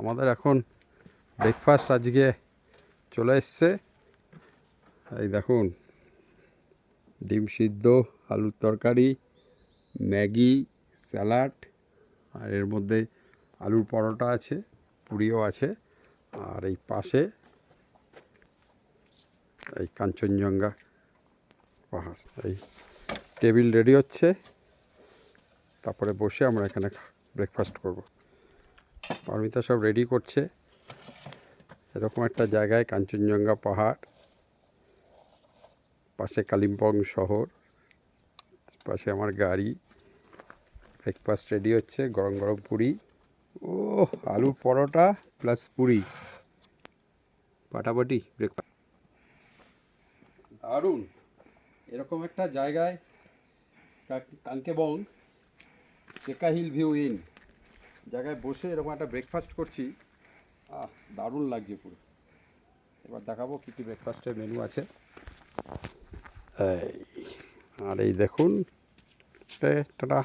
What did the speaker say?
আমাদের এখন ব্রেকফাস্ট আজকে চলে এসছে। এই দেখুন, ডিম সিদ্ধ, আলুর তরকারি, ম্যাগি, স্যালাড, আর এর মধ্যে আলুর পরোটা আছে, পুরিও আছে। আর এই পাশে এই কাঞ্চনজঙ্ঘা পাহাড়। এই টেবিল রেডি হচ্ছে, তারপরে বসে আমরা এখানে ব্রেকফাস্ট করব। পারমিতা সব রেডি করছে। এরকম একটা জায়গায় কাঞ্চনজঙ্ঘা পাহাড়, পাশে কালিম্পং শহর, পাশে আমার গাড়ি। ব্রেকফাস্ট রেডি হচ্ছে, গরম গরম পুরি, ও আলুর পরোটা প্লাস পুরি, পাটাপাটি ব্রেকফাস্ট দারুণ। এরকম একটা জায়গায় কাঙ্কেবং টেকা হিল ভিউ ইন জায়গায় বসে এরকম একটা ব্রেকফাস্ট করছি, দারুণ লাগছে পুরো। এবার দেখাবো কী কী ব্রেকফাস্টের মেনু আছে। আর এই দেখুন, টাটা।